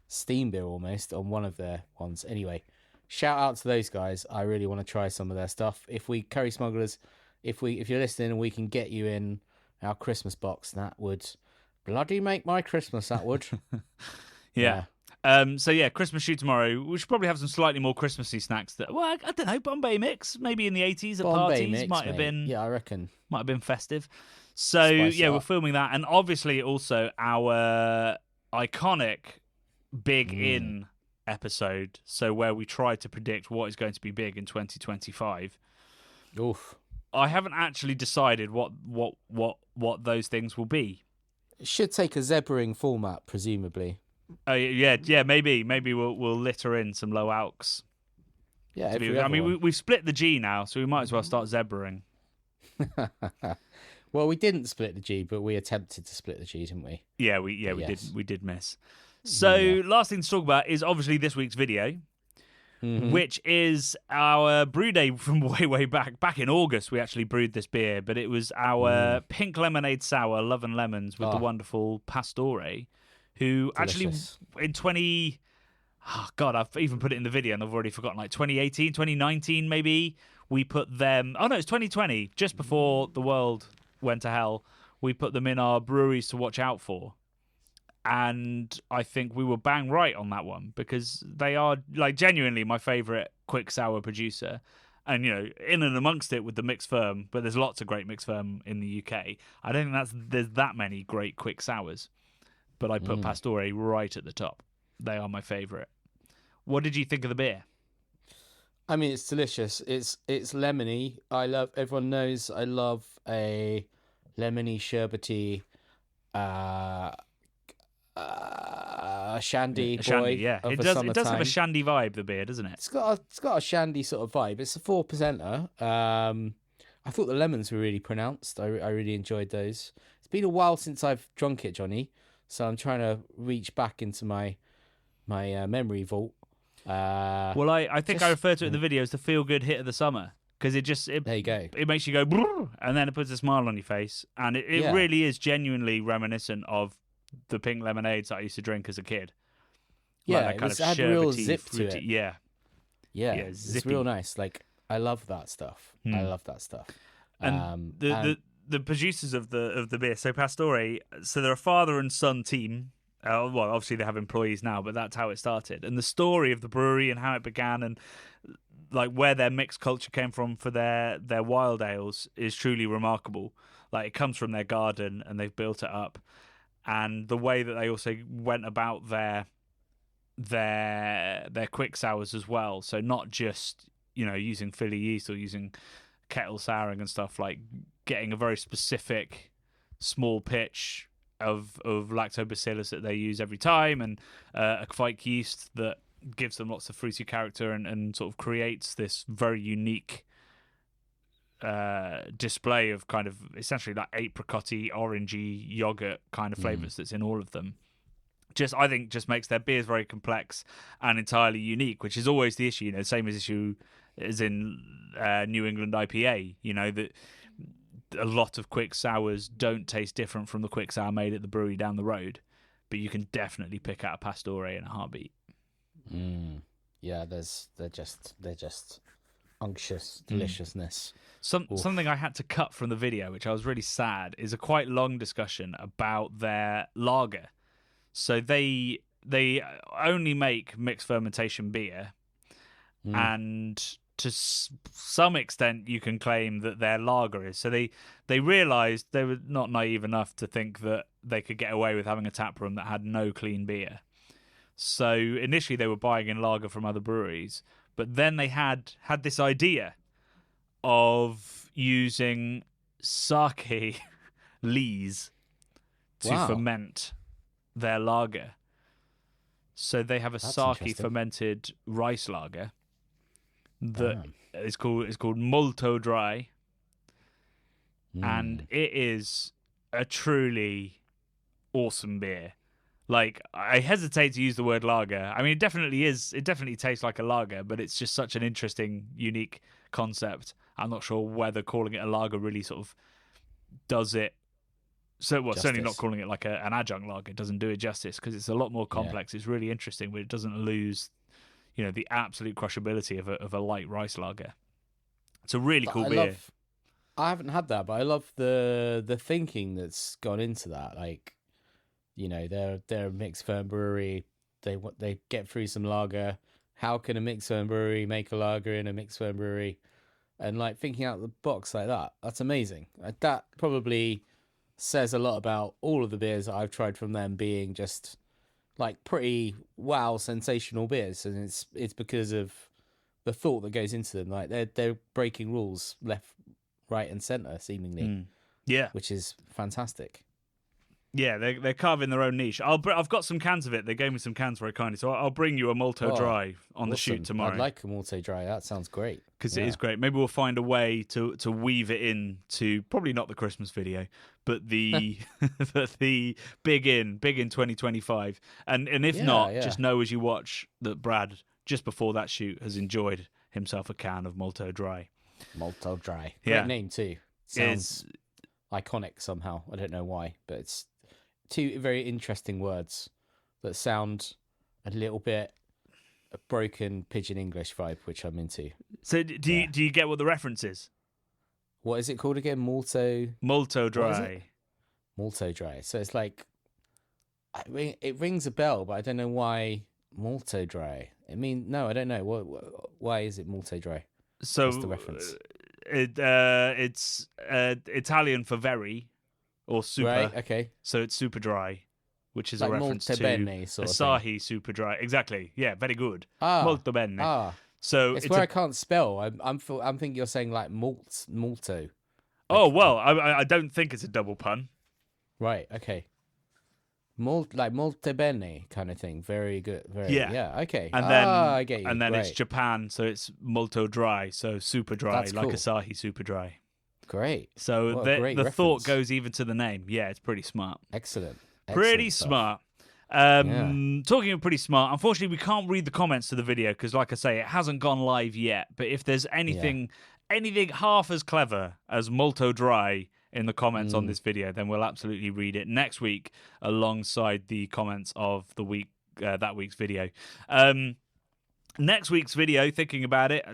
steam beer almost on one of their ones. Anyway, shout out to those guys. I really want to try some of their stuff. If we Curry Smugglers, if you're listening and we can get you in our Christmas box, that would bloody make my Christmas. That would. Yeah. So yeah, Christmas shoot tomorrow. We should probably have some slightly more Christmassy snacks. I don't know, Bombay mix, maybe in the 80s at parties mix, might have been. Yeah, I reckon might have been festive. So yeah, we're filming that, and obviously also our iconic Big In episode. So where we try to predict what is going to be big in 2025. Oof. I haven't actually decided what those things will be. It should take a zebraing format, presumably. Yeah, maybe we'll litter in some low alks. Yeah, we've split the G now, so we might as well start zebraing. Well, we didn't split the G, but we attempted to split the G, didn't we? Yeah, we did miss. So last thing to talk about is obviously this week's video, which is our brew day from way back in August. We actually brewed this beer, but it was our pink lemonade sour, Love and Lemons, with the wonderful Pastore, who Delicious. Actually I've even put it in the video and I've already forgotten, like 2018, 2019 maybe, we put them, it's 2020, just before the world went to hell, we put them in our breweries to watch out for. And I think we were bang right on that one, because they are like genuinely my favourite quick sour producer. And, in and amongst it with the mixed firm, but there's lots of great mixed firm in the UK. I don't think there's that many great quick sours. But I put Pastore right at the top. They are my favourite. What did you think of the beer? I mean, it's delicious. It's lemony. Everyone knows I love a lemony, sherbety, shandy boy. Yeah. Of It the does have a shandy vibe, the beer, doesn't it? It's got a shandy sort of vibe. It's a 4%er. I thought the lemons were really pronounced. I really enjoyed those. It's been a while since I've drunk it, Johnny, so I'm trying to reach back into my memory vault. Well, I think I refer to it in the video as the feel-good hit of the summer, because there you go. It makes you go, brrr, and then it puts a smile on your face, and it really is genuinely reminiscent of the pink lemonades that I used to drink as a kid. Yeah, like that kind it of had a real zip fruity, to it. Yeah, it's zippy. real nice. Like, I love that stuff. I love that stuff. And the producers of the beer, so Pastore, so they're a father and son team. Well, obviously they have employees now, but that's how it started. And the story of the brewery and how it began, and like where their mixed culture came from for their wild ales, is truly remarkable. Like, it comes from their garden and they've built it up, and the way that they also went about their quick sours as well. So not just using Philly yeast or using kettle souring and stuff, like getting a very specific small pitch of lactobacillus that they use every time, and a Kvike yeast that gives them lots of fruity character and sort of creates this very unique display of kind of essentially like apricot-y, orangey yogurt kind of flavors that's in all of them. I think makes their beers very complex and entirely unique, which is always the issue. Same issue as in New England IPA. That a lot of quick sours don't taste different from the quick sour made at the brewery down the road, but you can definitely pick out a Pastore in a heartbeat. Yeah, they're just unctuous deliciousness. Something I had to cut from the video, which I was really sad, is a quite long discussion about their lager. So they only make mixed fermentation beer, and to some extent you can claim that their lager is. So they realised they were not naive enough to think that they could get away with having a tap room that had no clean beer. So initially they were buying in lager from other breweries, but then they had this idea of using sake lees to ferment their lager. So they have a sake fermented rice lager that is called Molto Dry, and it is a truly awesome beer. Like, I hesitate to use the word lager. I mean, it definitely is. It definitely tastes like a lager, but it's just such an interesting, unique concept. I'm not sure whether calling it a lager really sort of does it. So, well, certainly not Justice. calling it like an adjunct lager. It doesn't do it justice because it's a lot more complex. It's really interesting, but it doesn't lose, the absolute crushability of a light rice lager. It's a really cool beer. I haven't had that, but I love the thinking that's gone into that. Like, they're a mixed ferm brewery. They get through some lager. How can a mixed ferm brewery make a lager in a mixed ferm brewery? And like thinking out the box like that, that's amazing. That probably says a lot about all of the beers that I've tried from them being just like pretty sensational beers, and it's because of the thought that goes into them. Like they're breaking rules left, right, and center seemingly. Yeah, which is fantastic. Yeah, they're carving their own niche. I've got some cans of it. They gave me some cans very kindly, so I'll bring you a Malto Dry on the shoot tomorrow. I'd like a Malto Dry. That sounds great. Because it is great. Maybe we'll find a way to weave it in to probably not the Christmas video, but the the big in 2025. And if not, just know as you watch that Brad, just before that shoot, has enjoyed himself a can of Malto Dry. Malto Dry. Great name too. Sounds iconic somehow. I don't know why, but it's two very interesting words that sound a little bit a broken pidgin English vibe, which I'm into. So do you get what the reference is? What is it called again? Malto Dry. Malto Dry. So it's like it rings a bell, but I don't know why Malto Dry. I don't know. Why is it Malto Dry? So what's the reference? It's Italian for very or super. Right, okay. So it's super dry, which is like a reference molto to bene sort of Asahi super dry. Exactly. Yeah, very good. Molto bene. So it's where I can't spell. I'm thinking you're saying like malto. I don't think it's a double pun. Right. Okay. Like molto bene kind of thing. Very good. Okay. And then I get you. And then it's Japan, so it's molto dry, so super dry, That's like cool. Asahi super dry. Great. So the thought goes even to the name. Yeah, it's pretty smart. Excellent. Pretty smart. Talking of pretty smart, unfortunately we can't read the comments to the video because, like I say, it hasn't gone live yet. But if there's anything half as clever as Molto Dry in the comments on this video, then we'll absolutely read it next week alongside the comments of the week, that week's video. Next week's video, thinking about it,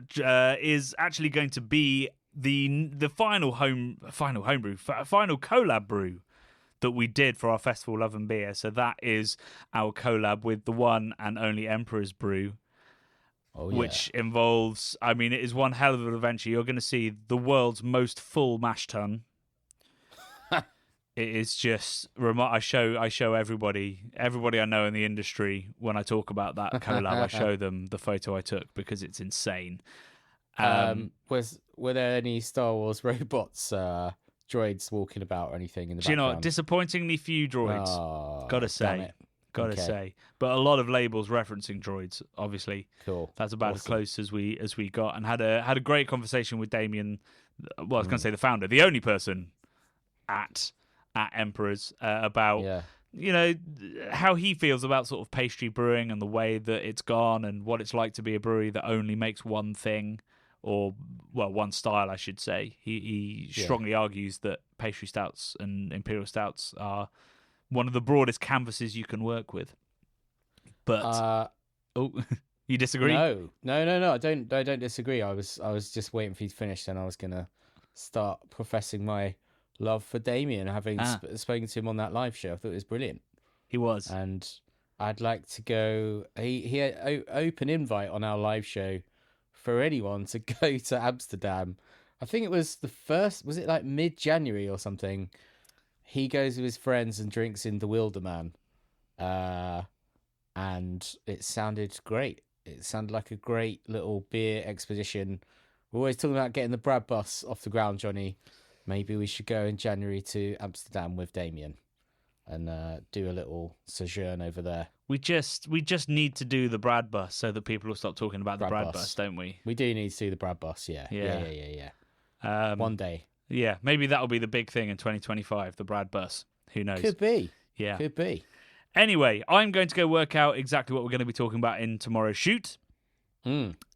is actually going to be the final collab brew that we did for our festival Love and Beer. So that is our collab with the one and only Emperor's Brew, which involves, it is one hell of an adventure. You're going to see the world's most full mash tun. It is just I show everybody I know in the industry when I talk about that collab. I show them the photo I took because it's insane. Were there any Star Wars robots, droids walking about or anything in the background? Do you know, disappointingly few droids. Gotta say. But a lot of labels referencing droids, obviously. Cool. That's about as close as we got, and had a great conversation with Damien. Well, I was going to say the founder, the only person at Emperor's, about how he feels about sort of pastry brewing and the way that it's gone, and what it's like to be a brewery that only makes one thing. Or, well, one style, I should say. He strongly argues that pastry stouts and imperial stouts are one of the broadest canvases you can work with. But you disagree? No. I don't disagree. I was just waiting for you to finish, then I was gonna start professing my love for Damien, having spoken to him on that live show. I thought it was brilliant. He was, and I'd like to go. He had open invite on our live show for anyone to go to Amsterdam. I think it was was it like mid-January or something? He goes with his friends and drinks in the Wilderman. And it sounded great. It sounded like a great little beer expedition. We're always talking about getting the Brad bus off the ground, Johnny. Maybe we should go in January to Amsterdam with Damien and do a little sojourn over there. We just need to do the Brad bus so that people will stop talking about the Brad bus, don't we? We do need to do the Brad bus, yeah. One day. Yeah, maybe that'll be the big thing in 2025, the Brad bus. Who knows? Could be. Yeah. Could be. Anyway, I'm going to go work out exactly what we're going to be talking about in tomorrow's shoot.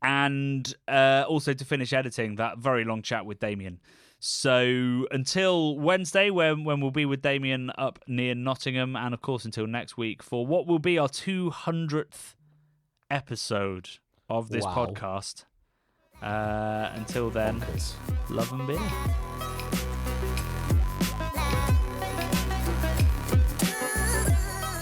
And also to finish editing that very long chat with Damien. So until Wednesday, when we'll be with Damien up near Nottingham, and of course until next week for what will be our 200th episode of this podcast. Until then, love and beer.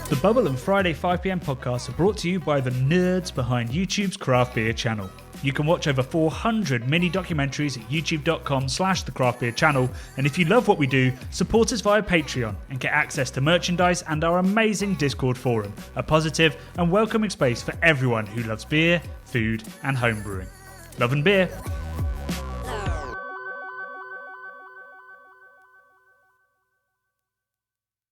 The Bubble and Friday 5pm podcasts are brought to you by the nerds behind YouTube's craft beer channel. You can watch over 400 mini documentaries at youtube.com/the craft beer channel. And if you love what we do, support us via Patreon and get access to merchandise and our amazing Discord forum, a positive and welcoming space for everyone who loves beer, food and homebrewing. Love and beer.